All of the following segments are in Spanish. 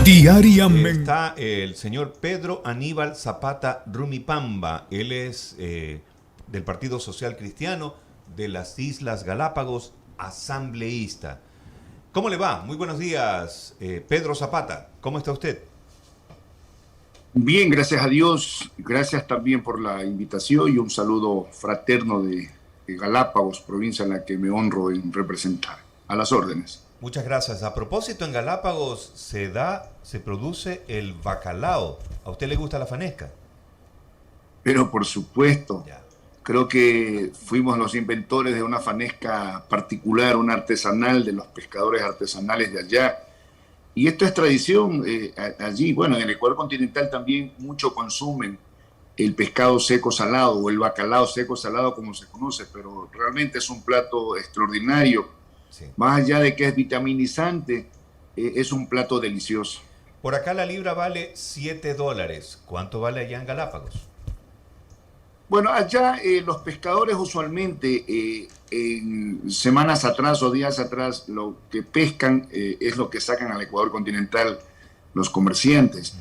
Diariamente. Está el señor Pedro Aníbal Zapata Rumipamba. Él es del Partido Social Cristiano de las Islas Galápagos, asambleísta. ¿Cómo le va? Muy buenos días, Pedro Zapata. ¿Cómo está usted? Bien, gracias a Dios. Gracias también por la invitación y un saludo fraterno de Galápagos, provincia en la que me honro en representar. A las órdenes. Muchas gracias. A propósito, en Galápagos se produce el bacalao. ¿A usted le gusta la fanesca? Pero por supuesto, Ya. creo que fuimos los inventores de una fanesca particular, una artesanal de los pescadores artesanales de allá. Y esto es tradición allí. Bueno, en el Ecuador continental también mucho consumen el pescado seco salado o el bacalao seco salado como se conoce, pero realmente es un plato extraordinario. Sí. Más allá de que es vitaminizante, es un plato delicioso. Por acá la libra vale $7. ¿Cuánto vale allá en Galápagos? Bueno, allá los pescadores usualmente en semanas atrás o días atrás lo que pescan es lo que sacan al Ecuador continental los comerciantes.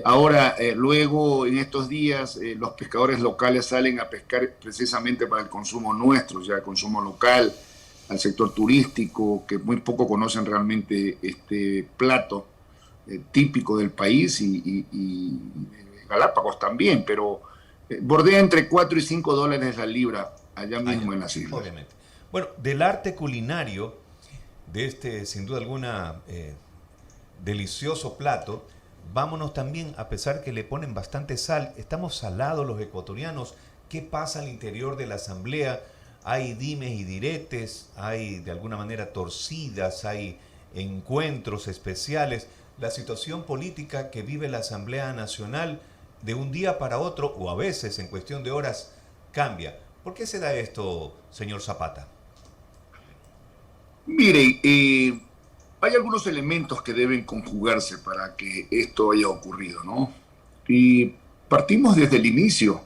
Ahora, luego en estos días los pescadores locales salen a pescar precisamente para el consumo nuestro, ya el consumo local, al sector turístico, que muy poco conocen realmente este plato típico del país y Galápagos también, pero bordea entre 4 y 5 dólares la libra allá mismo en las islas. Obviamente. Bueno, del arte culinario, de este, sin duda alguna, delicioso plato, vámonos también, a pesar que le ponen bastante sal, estamos salados los ecuatorianos. ¿Qué pasa al interior de la asamblea? Hay dimes y diretes, hay de alguna manera torcidas, hay encuentros especiales. La situación política que vive la Asamblea Nacional de un día para otro, o a veces en cuestión de horas, cambia. ¿Por qué se da esto, señor Zapata? Mire, hay algunos elementos que deben conjugarse para que esto haya ocurrido, ¿no? Y partimos desde el inicio.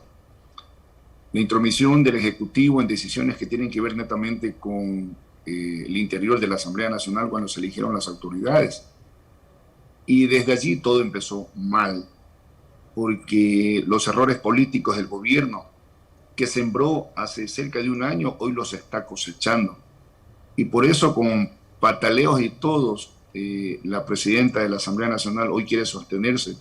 La intromisión del Ejecutivo en decisiones que tienen que ver netamente con el interior de la Asamblea Nacional cuando se eligieron las autoridades. Y desde allí todo empezó mal, porque los errores políticos del gobierno que sembró hace cerca de un año, hoy los está cosechando. Y por eso, con pataleos y todos, la presidenta de la Asamblea Nacional hoy quiere sostenerse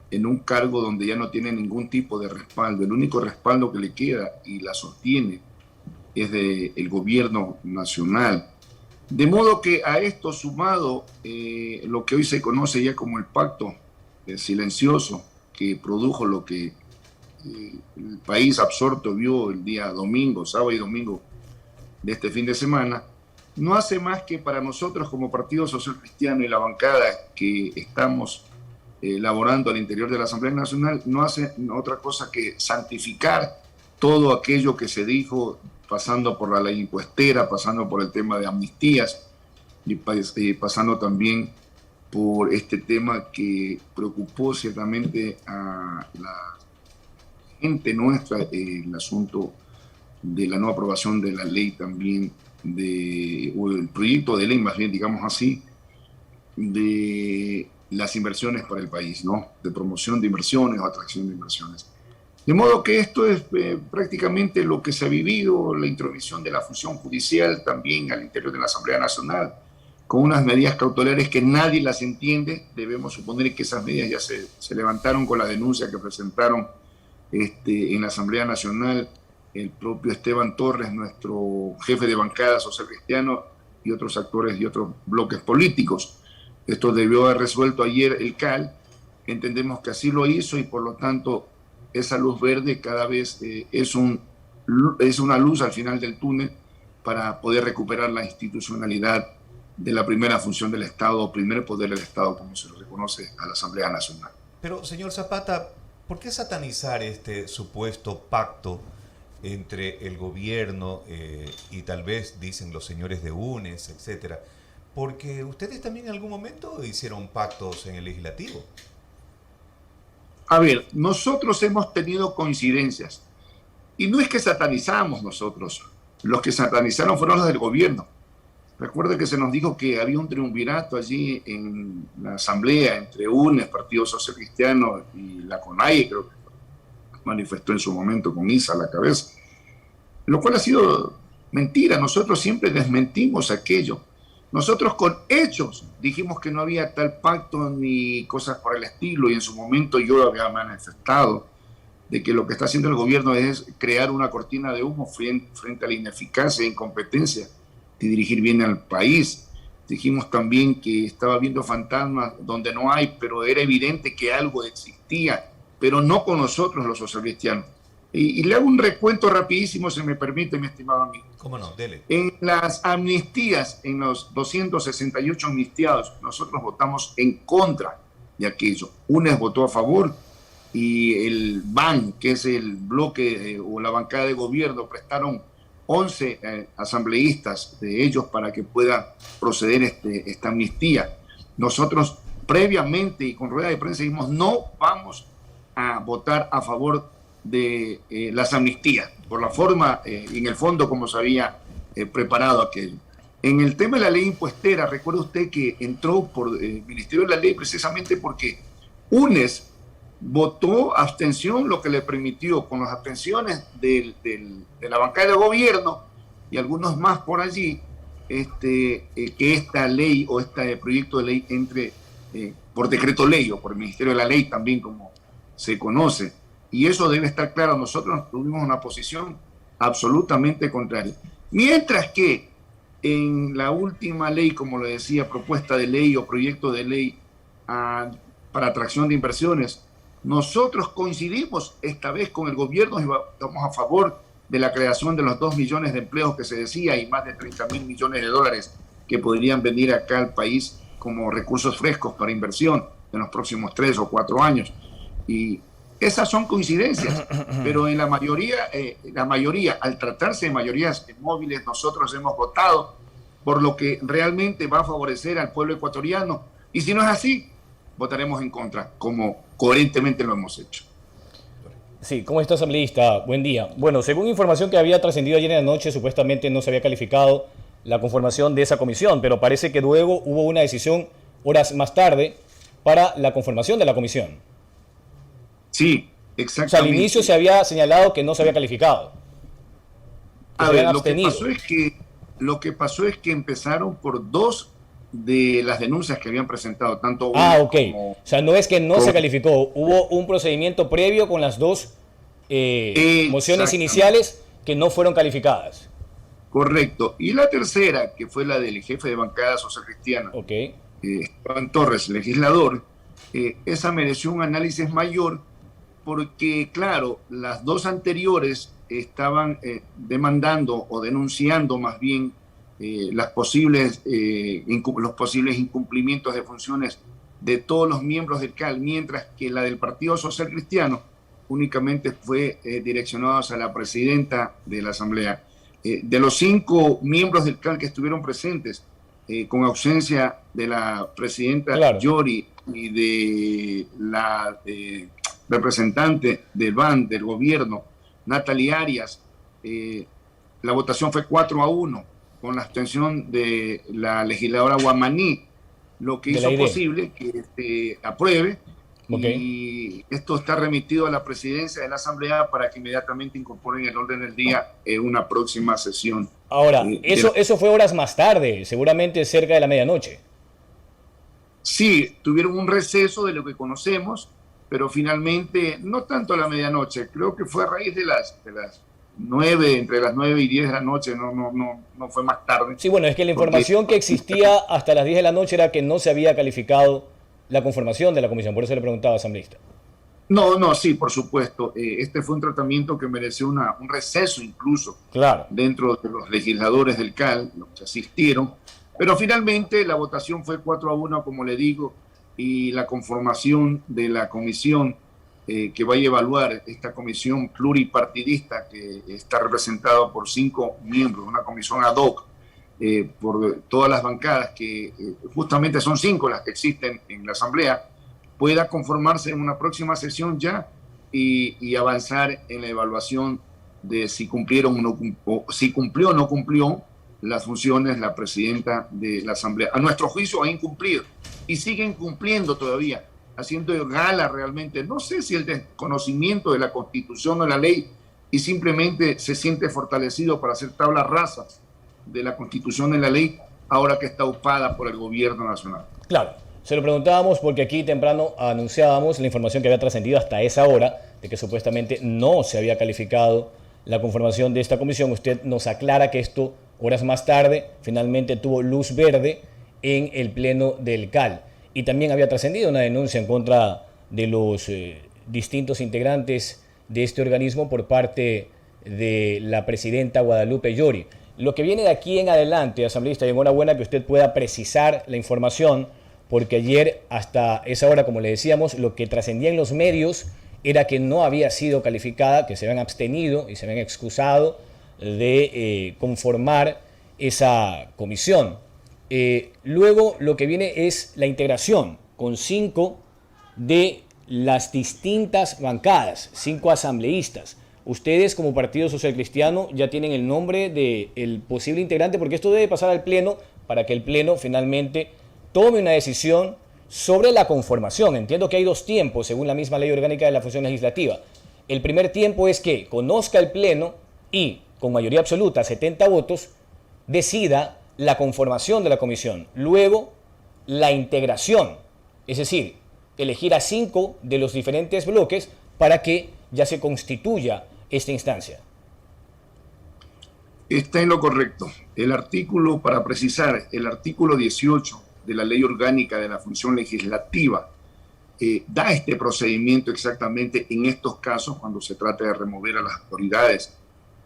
en un cargo donde ya no tiene ningún tipo de respaldo. El único respaldo que le queda y la sostiene es del gobierno nacional. De modo que a esto sumado lo que hoy se conoce ya como el pacto silencioso que produjo lo que el país absorto vio el día domingo, sábado y domingo de este fin de semana, no hace más que para nosotros como Partido Social Cristiano y la bancada que estamos laborando al interior de la Asamblea Nacional, no hace otra cosa que santificar todo aquello que se dijo, pasando por la ley impuestera, pasando por el tema de amnistías y pasando también por este tema que preocupó ciertamente a la gente nuestra, el asunto de la no aprobación de la ley también, o el proyecto de ley más bien, digamos así, de las inversiones para el país, ¿no? De promoción de inversiones o atracción de inversiones. De modo que esto es prácticamente lo que se ha vivido, la intromisión de la función judicial también al interior de la Asamblea Nacional, con unas medidas cautelares que nadie las entiende. Debemos suponer que esas medidas ya se levantaron con la denuncia que presentaron en la Asamblea Nacional el propio Esteban Torres, nuestro jefe de bancada social cristiano, y otros actores y otros bloques políticos. Esto debió haber resuelto ayer el CAL. Entendemos que así lo hizo y por lo tanto esa luz verde cada vez es una luz al final del túnel para poder recuperar la institucionalidad de la primera función del Estado, o primer poder del Estado, como se lo reconoce a la Asamblea Nacional. Pero, señor Zapata, ¿por qué satanizar este supuesto pacto entre el gobierno y tal vez, dicen los señores de UNES, etcétera? Porque ustedes también en algún momento hicieron pactos en el legislativo. A ver, nosotros hemos tenido coincidencias. Y no es que satanizamos nosotros. Los que satanizaron fueron los del gobierno. Recuerde que se nos dijo que había un triunvirato allí en la asamblea entre UNES, Partido Social Cristiano y la CONAIE, creo que manifestó en su momento con ISA a la cabeza, lo cual ha sido mentira. Nosotros siempre desmentimos aquello. Nosotros con hechos dijimos que no había tal pacto ni cosas por el estilo, y en su momento yo había manifestado de que lo que está haciendo el gobierno es crear una cortina de humo frente a la ineficacia e incompetencia de dirigir bien al país. Dijimos también que estaba viendo fantasmas donde no hay, pero era evidente que algo existía, pero no con nosotros los socialcristianos. Y le hago un recuento rapidísimo, si me permite, mi estimado amigo. ¿Cómo no? Dele. En las amnistías, en los 268 amnistiados, nosotros votamos en contra de aquello. UNES votó a favor y el BAN, que es el bloque o la bancada de gobierno, prestaron 11 asambleístas de ellos para que pueda proceder esta amnistía. Nosotros previamente y con rueda de prensa dijimos no vamos a votar a favor de las amnistías, por la forma y en el fondo como se había preparado aquello. En el tema de la ley impuestera, recuerda usted que entró por el Ministerio de la Ley precisamente porque UNES votó abstención, lo que le permitió, con las abstenciones de la bancada de gobierno y algunos más por allí, que esta ley o este proyecto de ley entre por decreto ley o por el Ministerio de la Ley también, como se conoce. Y eso debe estar claro. Nosotros tuvimos una posición absolutamente contraria. Mientras que en la última ley, como le decía, propuesta de ley o proyecto de ley para atracción de inversiones, nosotros coincidimos esta vez con el gobierno y estamos a favor de la creación de los 2 millones de empleos que se decía y más de 30.000 millones de dólares que podrían venir acá al país como recursos frescos para inversión en los próximos 3 o 4 años. Y esas son coincidencias, pero en la mayoría, al tratarse de mayorías móviles, nosotros hemos votado por lo que realmente va a favorecer al pueblo ecuatoriano. Y si no es así, votaremos en contra, como coherentemente lo hemos hecho. Sí, ¿cómo está, asambleísta? Buen día. Bueno, según información que había trascendido ayer en la noche, supuestamente no se había calificado la conformación de esa comisión, pero parece que luego hubo una decisión horas más tarde para la conformación de la comisión. Sí, exactamente. O sea, al inicio se había señalado que no se había calificado. A ver, lo que pasó es que empezaron por 2 de las denuncias que habían presentado, tanto ok. O sea, no es que no se calificó, hubo un procedimiento previo con las 2 mociones iniciales que no fueron calificadas. Correcto. Y la tercera, que fue la del jefe de bancada social cristiana, Esteban Torres, legislador, esa mereció un análisis mayor porque, claro, las 2 anteriores estaban demandando o denunciando más bien los posibles incumplimientos de funciones de todos los miembros del CAL, mientras que la del Partido Social Cristiano únicamente fue direccionada a la presidenta de la Asamblea. De los 5 miembros del CAL que estuvieron presentes, con ausencia de la presidenta Yori y de la representante del BAN, del gobierno, Natalie Arias, la votación fue 4-1, con la abstención de la legisladora Guamaní, lo que hizo posible que se apruebe. Y esto está remitido a la presidencia de la Asamblea para que inmediatamente incorporen el orden del día en una próxima sesión. Ahora, eso fue horas más tarde, seguramente cerca de la medianoche. Sí, tuvieron un receso de lo que conocemos, pero finalmente, no tanto a la medianoche, creo que fue a raíz de las 9, entre las 9 y 10 de la noche, no fue más tarde. Sí, bueno, es que la información que existía hasta las 10 de la noche era que no se había calificado la conformación de la comisión, por eso le preguntaba, asambleísta. No, sí, por supuesto. Este fue un tratamiento que mereció un receso incluso dentro de los legisladores del CAL, los que asistieron, pero finalmente la votación fue 4-1, como le digo, y la conformación de la comisión que vaya a evaluar esta comisión pluripartidista que está representada por 5 miembros, una comisión ad hoc por todas las bancadas, que justamente son 5 las que existen en la Asamblea, pueda conformarse en una próxima sesión ya y avanzar en la evaluación de si cumplieron o si cumplió o no cumplió las funciones la presidenta de la Asamblea. A nuestro juicio ha incumplido y siguen cumpliendo todavía, haciendo gala realmente, no sé si el desconocimiento de la Constitución o de la ley, y simplemente se siente fortalecido para hacer tabla rasa de la Constitución y la ley, ahora que está ocupada por el gobierno nacional. Claro, se lo preguntábamos porque aquí temprano anunciábamos la información que había trascendido hasta esa hora, de que supuestamente no se había calificado la conformación de esta comisión. Usted nos aclara que esto, horas más tarde, finalmente tuvo luz verde en el pleno del CAL. Y también había trascendido una denuncia en contra de los distintos integrantes de este organismo por parte de la presidenta Guadalupe Llori. Lo que viene de aquí en adelante, asambleísta, y enhorabuena que usted pueda precisar la información, porque ayer hasta esa hora, como le decíamos, lo que trascendía en los medios era que no había sido calificada, que se habían abstenido y se habían excusado de conformar esa comisión. Luego lo que viene es la integración con 5 de las distintas bancadas, 5 asambleístas. Ustedes como Partido Social Cristiano ya tienen el nombre del posible integrante, porque esto debe pasar al Pleno para que el Pleno finalmente tome una decisión sobre la conformación. Entiendo que hay 2 tiempos según la misma ley orgánica de la función legislativa. El primer tiempo es que conozca el Pleno y con mayoría absoluta, 70 votos, decida la conformación de la comisión. Luego, la integración, es decir, elegir a 5 de los diferentes bloques para que ya se constituya esta instancia. Está en lo correcto. El artículo, para precisar, el artículo 18 de la Ley Orgánica de la Función Legislativa da este procedimiento exactamente en estos casos cuando se trata de remover a las autoridades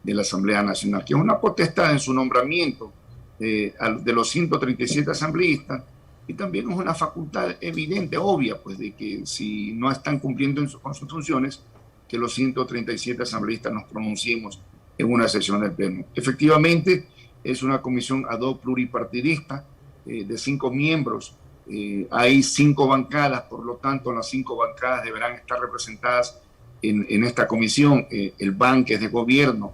de la Asamblea Nacional, que es una potestad en su nombramiento de los 137 asambleístas, y también es una facultad evidente, obvia, pues de que si no están cumpliendo con sus funciones, que los 137 asambleístas nos pronunciemos en una sesión del Pleno. Efectivamente, es una comisión ad hoc pluripartidista de 5 miembros. Hay 5 bancadas, por lo tanto, las 5 bancadas deberán estar representadas en esta comisión. El BAN, que es de gobierno,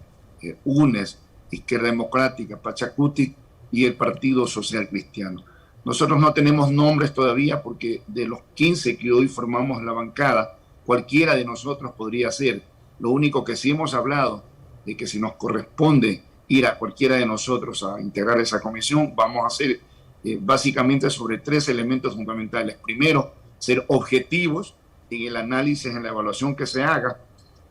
UNES, Izquierda Democrática, Pachacuti y el Partido Social Cristiano. Nosotros no tenemos nombres todavía porque de los 15 que hoy formamos la bancada, cualquiera de nosotros podría ser. Lo único que sí hemos hablado de que si nos corresponde ir a cualquiera de nosotros a integrar esa comisión, vamos a hacer básicamente sobre 3 elementos fundamentales. Primero, ser objetivos en el análisis, en la evaluación que se haga.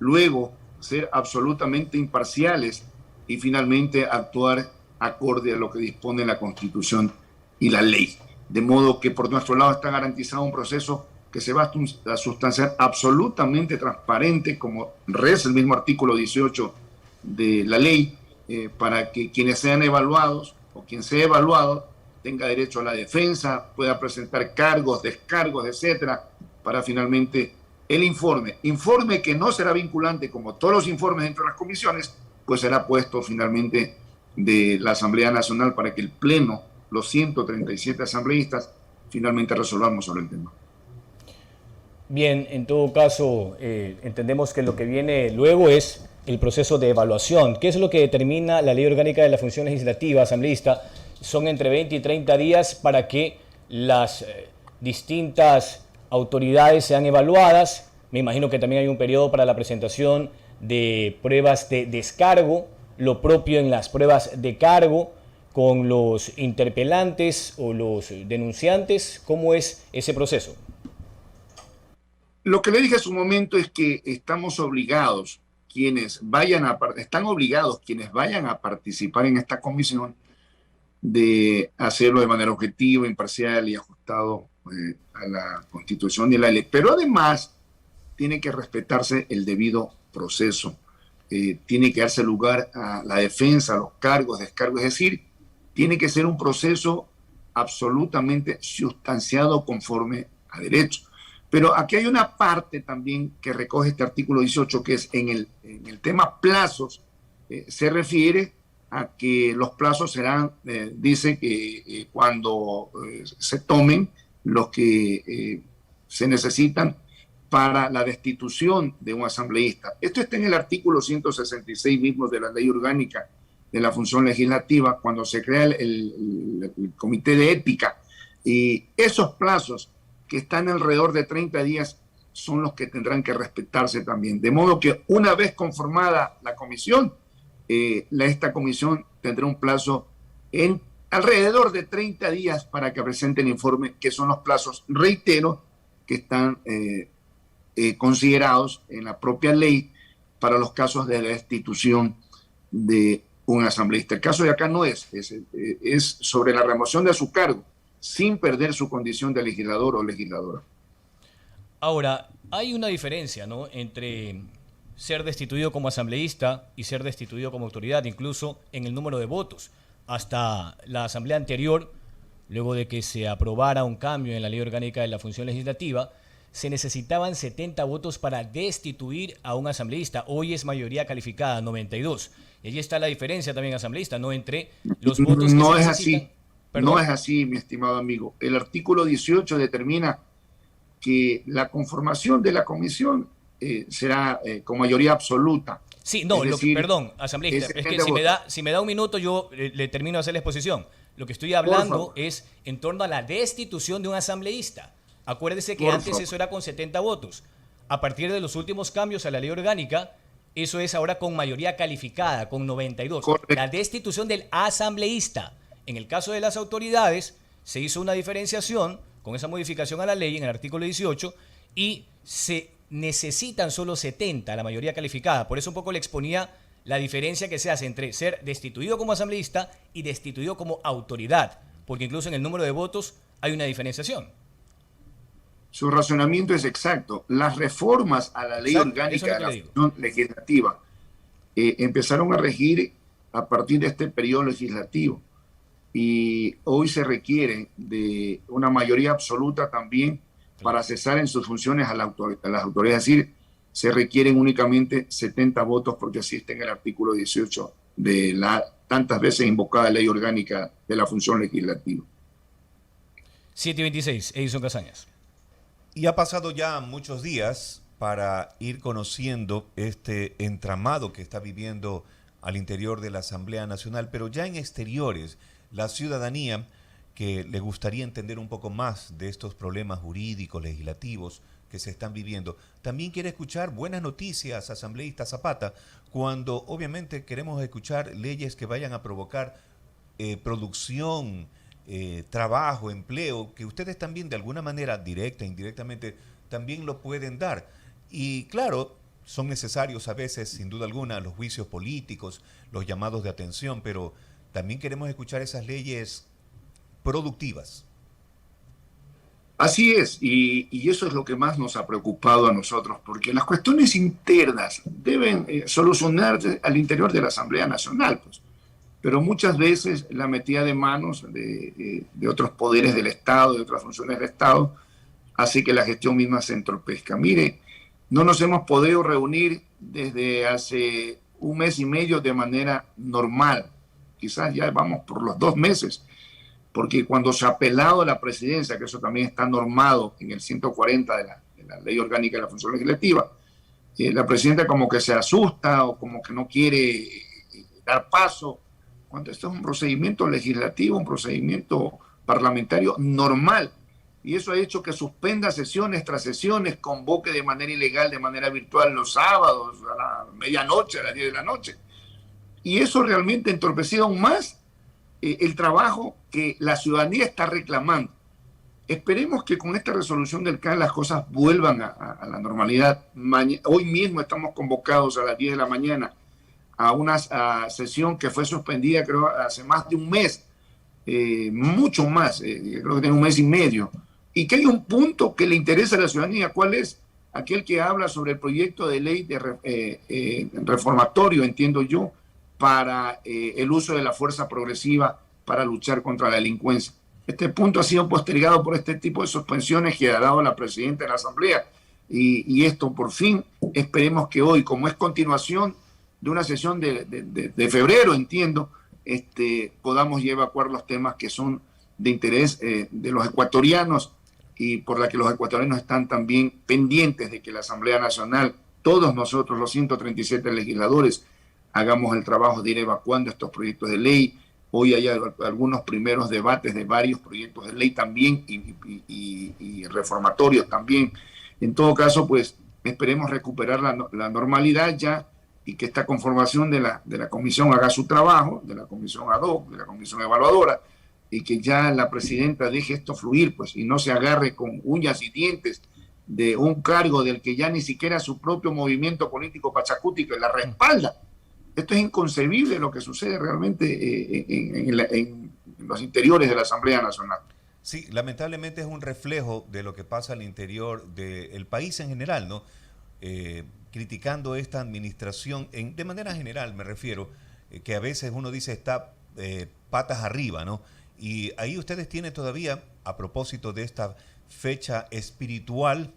Luego, ser absolutamente imparciales y finalmente actuar acorde a lo que dispone la Constitución y la ley. De modo que por nuestro lado está garantizado un proceso que se va a sustanciar absolutamente transparente, como reza el mismo artículo 18 de la ley, para que quienes sean evaluados o quien sea evaluado tenga derecho a la defensa, pueda presentar cargos, descargos, etcétera, para finalmente el informe que no será vinculante como todos los informes dentro de las comisiones, pues será puesto finalmente de la Asamblea Nacional para que el Pleno, los 137 asambleístas, finalmente resolvamos sobre el tema. Bien, en todo caso, entendemos que lo que viene luego es el proceso de evaluación. ¿Qué es lo que determina la Ley Orgánica de la Función Legislativa, asambleísta? Son entre 20 y 30 días para que las distintas autoridades sean evaluadas. Me imagino que también hay un periodo para la presentación de pruebas de descargo, lo propio en las pruebas de cargo con los interpelantes o los denunciantes. ¿Cómo es ese proceso? Lo que le dije hace un momento es que estamos obligados, están obligados quienes vayan a participar en esta comisión de hacerlo de manera objetiva, imparcial y ajustado a la Constitución y la ley. Pero además tiene que respetarse el debido proceso. Tiene que darse lugar a la defensa, a los cargos, descargos, es decir, tiene que ser un proceso absolutamente sustanciado conforme a derecho. Pero aquí hay una parte también que recoge este artículo 18, que es en el tema plazos, se refiere a que los plazos serán, dice que cuando se tomen los que se necesitan para la destitución de un asambleísta. Esto está en el artículo 166 mismo de la Ley Orgánica de la función legislativa, cuando se crea el comité de ética, y esos plazos que están alrededor de 30 días son los que tendrán que respetarse también. De modo que una vez conformada la comisión, esta comisión tendrá un plazo en alrededor de 30 días para que presente el informe, que son los plazos, reitero, que están considerados en la propia ley para los casos de destitución de un asambleísta. El caso de acá no es sobre la remoción de su cargo, sin perder su condición de legislador o legisladora. Ahora, hay una diferencia, ¿no?, entre ser destituido como asambleísta y ser destituido como autoridad, incluso en el número de votos. Hasta la asamblea anterior, luego de que se aprobara un cambio en la ley orgánica de la función legislativa, se necesitaban 70 votos para destituir a un asambleísta. Hoy es mayoría calificada, 92. Y allí está la diferencia también, asambleísta, ¿no?, entre los votos que no se es necesitan. así. ¿Perdón? No es así, mi estimado amigo. El artículo 18 determina que la conformación de la comisión será con mayoría absoluta. Sí, no, Es decir, perdón, asambleísta, es que si me da un minuto yo le termino de hacer la exposición. Lo que estoy hablando es en torno a la destitución de un asambleísta. Acuérdese que antes eso era con 70 votos. A partir de los últimos cambios a la ley orgánica, eso es ahora con mayoría calificada, con 92. Correcto. La destitución del asambleísta. En el caso de las autoridades, se hizo una diferenciación con esa modificación a la ley en el artículo 18 y se necesitan solo 70, la mayoría calificada. Por eso un poco le exponía la diferencia que se hace entre ser destituido como asambleísta y destituido como autoridad, porque incluso en el número de votos hay una diferenciación. Su razonamiento es exacto. Las reformas a la ley orgánica de la función legislativa empezaron a regir a partir de este periodo legislativo. Y hoy se requiere de una mayoría absoluta también para cesar en sus funciones a las autoridades. Es decir, se requieren únicamente 70 votos porque así está en el artículo 18 de la tantas veces invocada ley orgánica de la función legislativa. 7:26, Edison Casañas. Y ha pasado ya muchos días para ir conociendo este entramado que está viviendo al interior de la Asamblea Nacional, pero ya en exteriores, la ciudadanía que le gustaría entender un poco más de estos problemas jurídicos, legislativos que se están viviendo, también quiere escuchar buenas noticias, asambleísta Zapata, cuando obviamente queremos escuchar leyes que vayan a provocar producción, trabajo, empleo, que ustedes también de alguna manera directa, indirectamente, también lo pueden dar. Y claro, son necesarios a veces, sin duda alguna, los juicios políticos, los llamados de atención, pero también queremos escuchar esas leyes productivas. Así es, y eso es lo que más nos ha preocupado a nosotros, porque las cuestiones internas deben solucionarse al interior de la Asamblea Nacional, pues. Pero muchas veces la metida de manos de otros poderes del Estado, de otras funciones del Estado, hace que la gestión misma se entorpezca. Mire, no nos hemos podido reunir desde hace un mes y medio de manera normal. Quizás ya vamos por los 2 meses, porque cuando se ha apelado a la presidencia, que eso también está normado en el 140 de la ley orgánica de la función legislativa, la presidenta como que se asusta o como que no quiere dar paso, cuando esto es un procedimiento legislativo, un procedimiento parlamentario normal, y eso ha hecho que suspenda sesiones tras sesiones, convoque de manera ilegal, de manera virtual los sábados, a la medianoche, a las 10 de la noche. Y eso realmente ha entorpecido aún más el trabajo que la ciudadanía está reclamando. Esperemos que con esta resolución del CAN las cosas vuelvan a la normalidad. Hoy mismo estamos convocados a las 10 de la mañana a una sesión que fue suspendida creo hace más de un mes, mucho más, creo que tiene un mes y medio, y que hay un punto que le interesa a la ciudadanía. ¿Cuál es? Aquel que habla sobre el proyecto de ley de reformatorio, entiendo yo, para el uso de la fuerza progresiva para luchar contra la delincuencia. Este punto ha sido postergado por este tipo de suspensiones que ha dado la presidenta de la Asamblea, y esto por fin esperemos que hoy, como es continuación de una sesión de febrero, entiendo, podamos evacuar los temas que son de interés de los ecuatorianos y por la que los ecuatorianos están también pendientes de que la Asamblea Nacional, todos nosotros, los 137 legisladores, hagamos el trabajo de ir evacuando estos proyectos de ley. Hoy hay algunos primeros debates de varios proyectos de ley también y reformatorios también. En todo caso, pues esperemos recuperar la normalidad ya y que esta conformación de la comisión haga su trabajo, de la comisión ad hoc, de la comisión evaluadora, y que ya la presidenta deje esto fluir, pues, y no se agarre con uñas y dientes de un cargo del que ya ni siquiera su propio movimiento político pachacútico la respalda. Esto es inconcebible lo que sucede realmente en los interiores de la Asamblea Nacional. Sí, lamentablemente es un reflejo de lo que pasa al interior del país en general, ¿no? Criticando esta administración, de manera general me refiero, que a veces uno dice está patas arriba, ¿no? Y ahí ustedes tienen todavía, a propósito de esta fecha espiritual,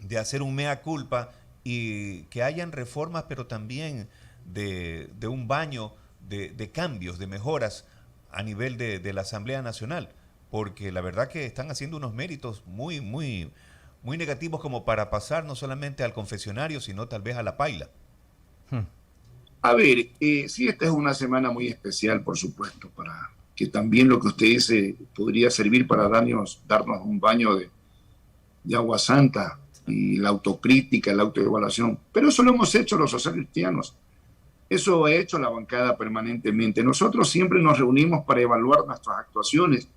de hacer un mea culpa y que hayan reformas, pero también de un baño de cambios, de mejoras a nivel de la Asamblea Nacional, porque la verdad que están haciendo unos méritos muy, muy, muy negativos como para pasar no solamente al confesionario, sino tal vez a la paila. A ver, sí, esta es una semana muy especial, por supuesto, para que también lo que usted dice podría servir para darnos un baño de agua santa y la autocrítica, la autoevaluación. Pero eso lo hemos hecho los socialcristianos. Eso ha hecho la bancada permanentemente. Nosotros siempre nos reunimos para evaluar nuestras actuaciones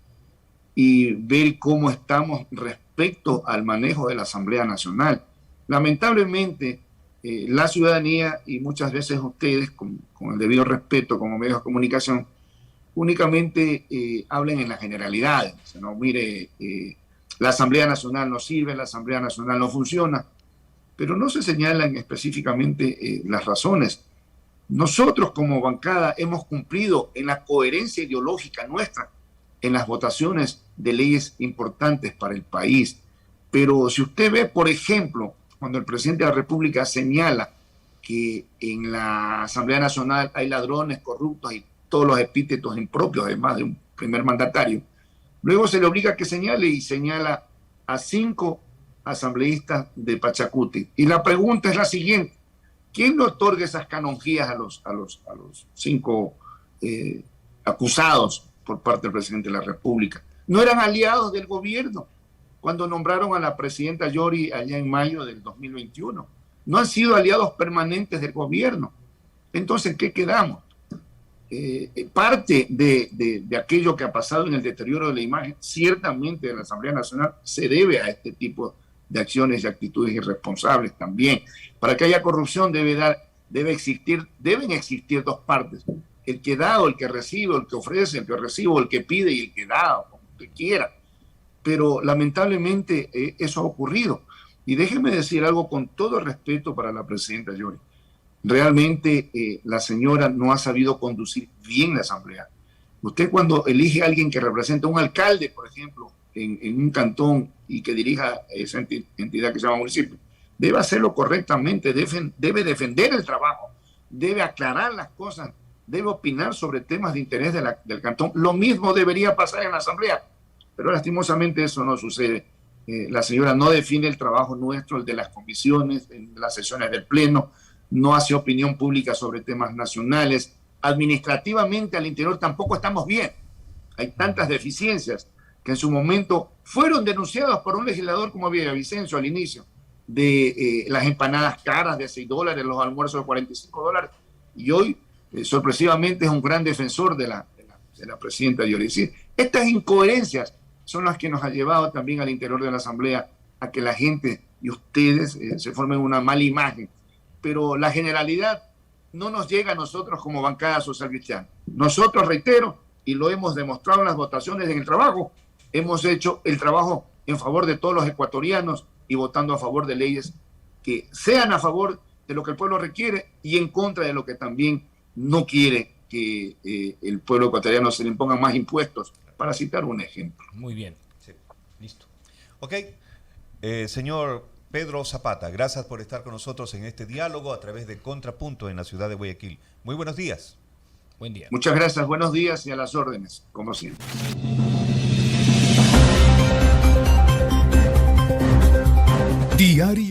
y ver cómo estamos respecto al manejo de la Asamblea Nacional. Lamentablemente, la ciudadanía y muchas veces ustedes, con el debido respeto como medios de comunicación, únicamente hablan en las generalidades. O sea, no, mire, la Asamblea Nacional no sirve, la Asamblea Nacional no funciona, pero no se señalan específicamente las razones. Nosotros como bancada hemos cumplido en la coherencia ideológica nuestra en las votaciones de leyes importantes para el país. Pero si usted ve, por ejemplo, cuando el presidente de la República señala que en la Asamblea Nacional hay ladrones, corruptos y todos los epítetos impropios, además de un primer mandatario, luego se le obliga a que señale y señala a 5 asambleístas de Pachacuti. Y la pregunta es la siguiente: ¿quién le otorga esas canonjías a los 5 acusados por parte del presidente de la República? No eran aliados del gobierno cuando nombraron a la presidenta Yori allá en mayo del 2021. No han sido aliados permanentes del gobierno. Entonces, ¿qué quedamos? Parte de aquello que ha pasado en el deterioro de la imagen, ciertamente de la Asamblea Nacional, se debe a este tipo de acciones y actitudes irresponsables también. Para que haya corrupción deben existir 2 partes: el que da o el que recibe, el que ofrece, el que recibe, el que pide y el que da, como usted quiera. Pero lamentablemente eso ha ocurrido. Y déjeme decir algo con todo respeto para la presidenta Yori. Realmente la señora no ha sabido conducir bien la Asamblea. Usted, cuando elige a alguien que representa a un alcalde, por ejemplo, en un cantón y que dirija esa entidad que se llama municipio, debe hacerlo correctamente, debe defender el trabajo, debe aclarar las cosas, debe opinar sobre temas de interés del cantón. Lo mismo debería pasar en la Asamblea, pero lastimosamente eso no sucede. La señora no define el trabajo nuestro, el de las comisiones, en las sesiones del Pleno, no hace opinión pública sobre temas nacionales. Administrativamente al interior tampoco estamos bien. Hay tantas deficiencias que en su momento fueron denunciadas por un legislador como Villavicencio al inicio, de las empanadas caras de $6, los almuerzos de $45, y hoy sorpresivamente es un gran defensor de la presidenta Yori. Es decir, estas incoherencias son las que nos han llevado también al interior de la Asamblea a que la gente y ustedes se formen una mala imagen. Pero la generalidad no nos llega a nosotros como bancada socialcristiana. Nosotros, reitero, y lo hemos demostrado en las votaciones, en el trabajo, hemos hecho el trabajo en favor de todos los ecuatorianos y votando a favor de leyes que sean a favor de lo que el pueblo requiere y en contra de lo que también no quiere que el pueblo ecuatoriano se le impongan más impuestos, para citar un ejemplo. Muy bien. Sí. Listo. Ok. Señor Pedro Zapata, gracias por estar con nosotros en este diálogo a través de Contrapunto en la ciudad de Guayaquil. Muy buenos días. Buen día. Muchas gracias, buenos días y a las órdenes, como siempre. Diario.